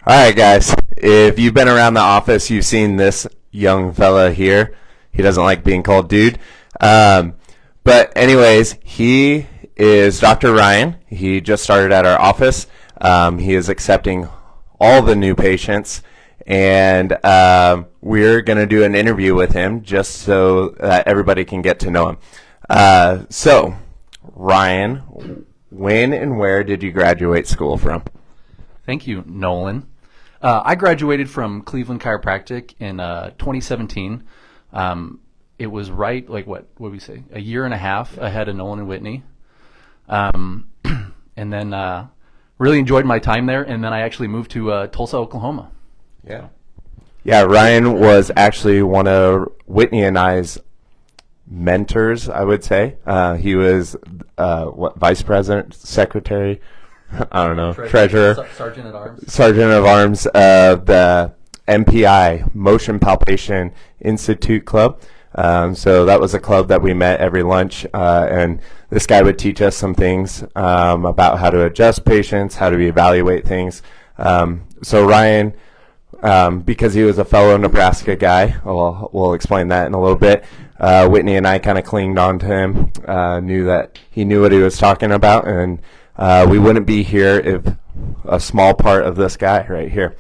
All right, guys. If you've been around the office, you've seen this young fella here. He doesn't like being called dude. But anyways, he is Dr. Ryan. He just started at our office. He is accepting all the new patients, and we're going to do an interview with him just so that everybody can get to know him. So, Ryan, when and where did you graduate school from? Thank you, Nolan. I graduated from Cleveland Chiropractic in 2017. It was what would we say, a year and a half ahead of Nolan and Whitney. And then really enjoyed my time there, and then I actually moved to Tulsa, Oklahoma. Yeah. Yeah, Ryan was actually one of Whitney and I's mentors, I would say. He was vice president, secretary, I don't know, treasurer, Sergeant at Arms. Sergeant of Arms of the MPI, Motion Palpation Institute Club. So that was a club that we met every lunch, and this guy would teach us some things about how to adjust patients, how to evaluate things. So Ryan, because he was a fellow Nebraska guy, we'll explain that in a little bit. Whitney and I kind of clinged on to him, knew that he knew what he was talking about, and we wouldn't be here if a small part of this guy right here.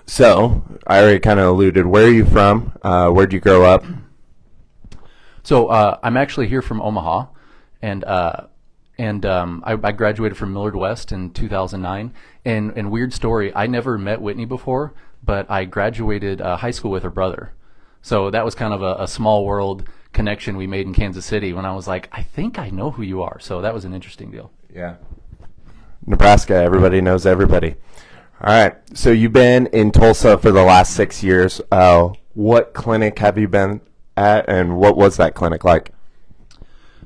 So I already kind of alluded. Where are you from? Where'd you grow up? So I'm actually here from Omaha, and I graduated from Millard West in 2009. And weird story, I never met Whitney before, but I graduated high school with her brother. So that was kind of a small world connection we made in Kansas City when I was like, I think I know who you are. So that was an interesting deal. Yeah. Nebraska, everybody knows everybody. All right. So you've been in Tulsa for the last 6 years. What clinic have you been at, and what was that clinic like?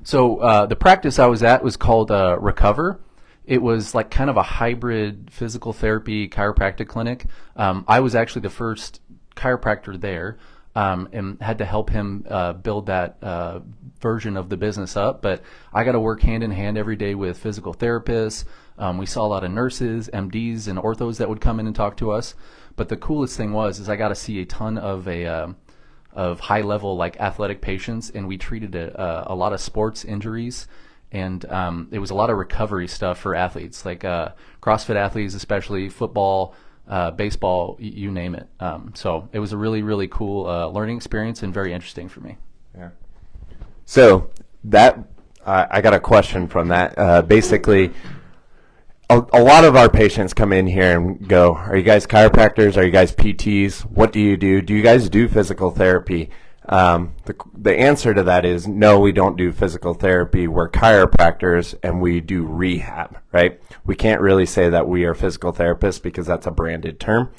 So the practice I was at was called Recover. It was like kind of a hybrid physical therapy chiropractic clinic. I was actually the first chiropractor there. And had to help him build that version of the business up. But I got to work hand in hand every day with physical therapists. We saw a lot of nurses, MDs, and orthos that would come in and talk to us. But the coolest thing is I got to see a ton of high level like athletic patients, and we treated a lot of sports injuries. And it was a lot of recovery stuff for athletes, like CrossFit athletes, especially football, baseball, you name it. So it was a really, really cool learning experience and very interesting for me. Yeah. So that I got a question from that. Basically, a lot of our patients come in here and go, "Are you guys chiropractors? Are you guys PTs? What do you do? Do you guys do physical therapy?" The answer to that is no, we don't do physical therapy. We're chiropractors and we do rehab, right? We can't really say that we are physical therapists because that's a branded term.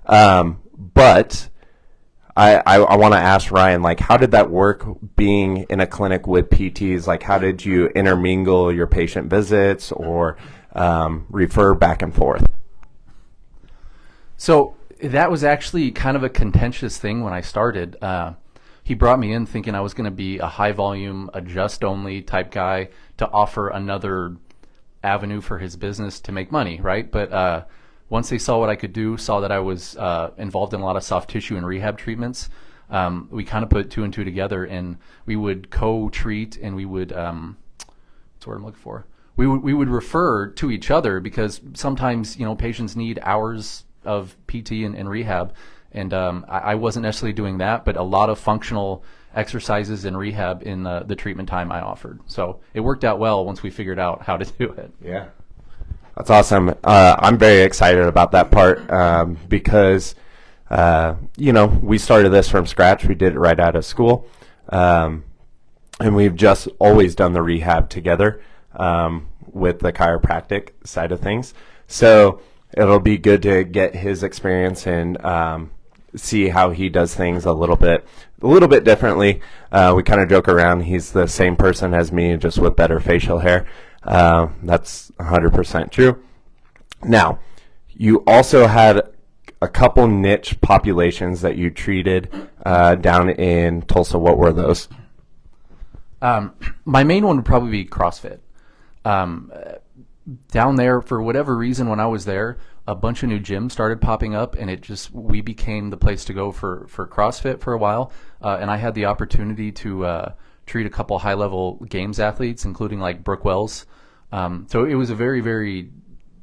But I want to ask Ryan, like, how did that work being in a clinic with PTs? Like, how did you intermingle your patient visits or refer back and forth? So that was actually kind of a contentious thing when I started. He brought me in thinking I was going to be a high volume, adjust only type guy to offer another avenue for his business to make money, right? But once they saw what I could do, saw that I was involved in a lot of soft tissue and rehab treatments, we kind of put two and two together, and we would co-treat, and we would what's what I'm looking for. We would refer to each other because sometimes patients need hours of PT and rehab. And I wasn't necessarily doing that, but a lot of functional exercises and rehab in the treatment time I offered. So it worked out well once we figured out how to do it. Yeah. That's awesome. I'm very excited about that part because, we started this from scratch. We did it right out of school. And we've just always done the rehab together with the chiropractic side of things. So it'll be good to get his experience and see how he does things a little bit differently. We kind of joke around. He's the same person as me, just with better facial hair. That's 100% true. Now, you also had a couple niche populations that you treated down in Tulsa. What were those? My main one would probably be CrossFit. down there, for whatever reason, when I was there, a bunch of new gyms started popping up, and we became the place to go for CrossFit for a while. And I had the opportunity to treat a couple high level games athletes, including like Brooke Wells. So it was a very, very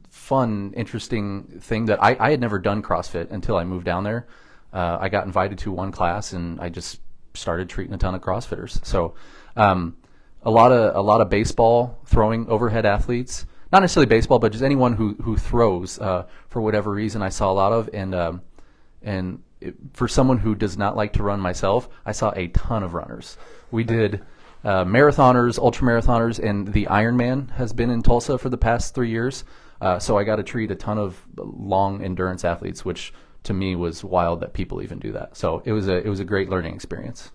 fun, interesting thing that I had never done CrossFit until I moved down there. I got invited to one class, and I just started treating a ton of CrossFitters. So a lot of baseball throwing overhead athletes. Not necessarily baseball, but just anyone who throws for whatever reason. I saw a lot of, for someone who does not like to run myself, I saw a ton of runners. We did marathoners, ultramarathoners, and the Ironman has been in Tulsa for the past 3 years. So I got to treat a ton of long endurance athletes, which to me was wild that people even do that. So it was a great learning experience.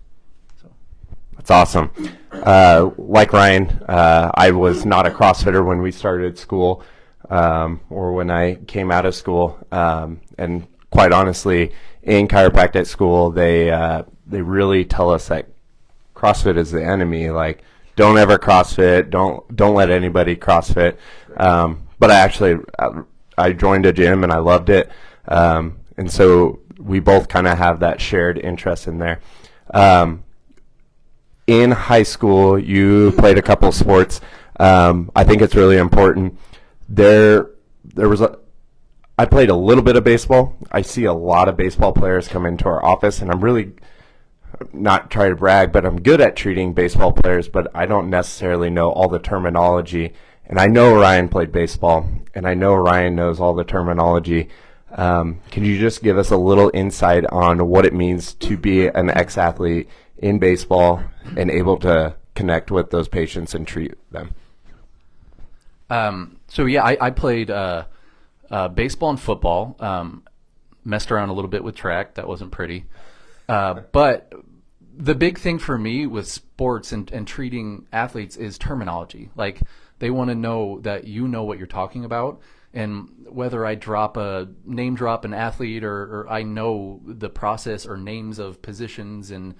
That's awesome. Like Ryan, I was not a CrossFitter when we started school, or when I came out of school. And quite honestly, in chiropractic school, they really tell us that CrossFit is the enemy. Like, don't ever CrossFit. Don't let anybody CrossFit. But I joined a gym and I loved it. And so we both kind of have that shared interest in there. In high school, you played a couple of sports. I think it's really important. I played a little bit of baseball. I see a lot of baseball players come into our office, and I'm really not trying to brag, but I'm good at treating baseball players, but I don't necessarily know all the terminology. And I know Ryan played baseball, and I know Ryan knows all the terminology. Can you just give us a little insight on what it means to be an ex-athlete in baseball and able to connect with those patients and treat them? I played baseball and football. Messed around a little bit with track. That wasn't pretty. But the big thing for me with sports and treating athletes is terminology. Like, they want to know that you know what you're talking about. And whether I name drop an athlete or I know the process or names of positions and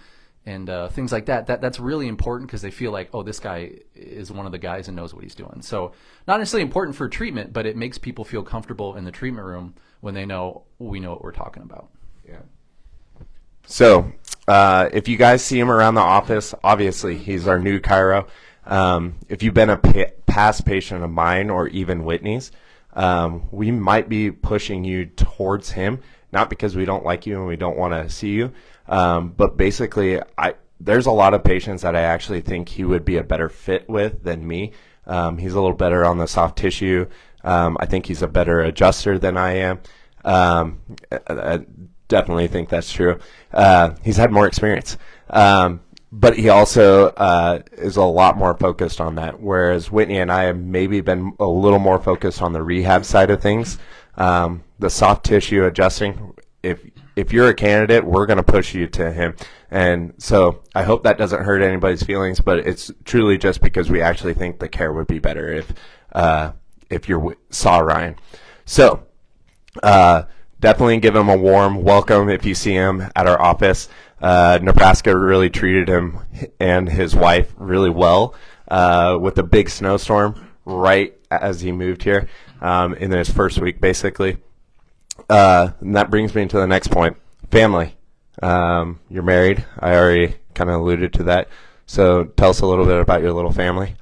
things like that's really important, because they feel like, oh, this guy is one of the guys and knows what he's doing. So not necessarily important for treatment, but it makes people feel comfortable in the treatment room when they know we know what we're talking about. Yeah. So if you guys see him around the office, obviously he's our new chiro. If you've been a past patient of mine or even Whitney's, we might be pushing you towards him, not because we don't like you and we don't want to see you, but basically there's a lot of patients that I actually think he would be a better fit with than me. He's a little better on the soft tissue. I think he's a better adjuster than I am. I definitely think that's true. He's had more experience. But he also is a lot more focused on that, whereas Whitney and I have maybe been a little more focused on the rehab side of things. The soft tissue adjusting, if you're a candidate, we're going to push you to him. And so I hope that doesn't hurt anybody's feelings, but it's truly just because we actually think the care would be better if you saw Ryan. So definitely give him a warm welcome if you see him at our office. Nebraska really treated him and his wife really well with a big snowstorm right as he moved here in his first week, basically. And that brings me to the next point, family. You're married. I already kind of alluded to that. So tell us a little bit about your little family.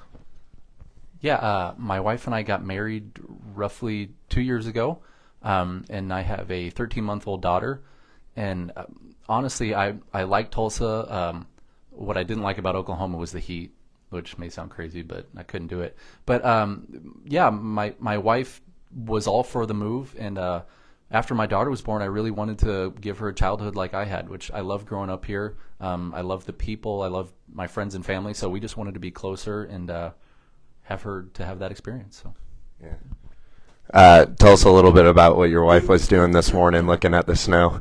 Yeah, my wife and I got married roughly 2 years ago, and I have a 13-month-old daughter. And honestly, I like Tulsa. What I didn't like about Oklahoma was the heat, which may sound crazy, but I couldn't do it. But my wife was all for the move, and after my daughter was born, I really wanted to give her a childhood like I had, which I love growing up here. I love the people. I love my friends and family. So we just wanted to be closer and have her to have that experience. So. Yeah. Tell us a little bit about what your wife was doing this morning, looking at the snow.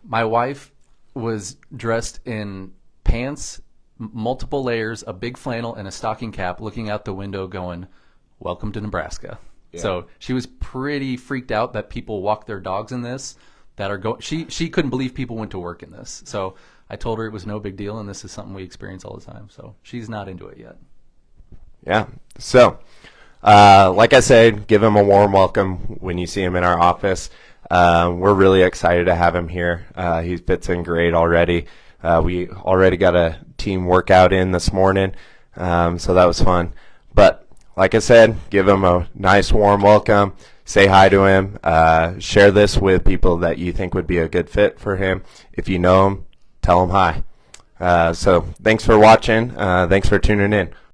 My wife was dressed in pants, multiple layers, a big flannel, and a stocking cap, looking out the window going, "Welcome to Nebraska." Yeah. So she was pretty freaked out that people walk their dogs in this. She couldn't believe people went to work in this. So I told her it was no big deal, and this is something we experience all the time. So she's not into it yet. Yeah. So Like I said, give him a warm welcome when you see him in our office. We're really excited to have him here. He fits in great already. We already got a team workout in this morning, so that was fun. But like I said, give him a nice warm welcome. Say hi to him. Share this with people that you think would be a good fit for him. If you know him, tell him hi. So thanks for watching. Thanks for tuning in.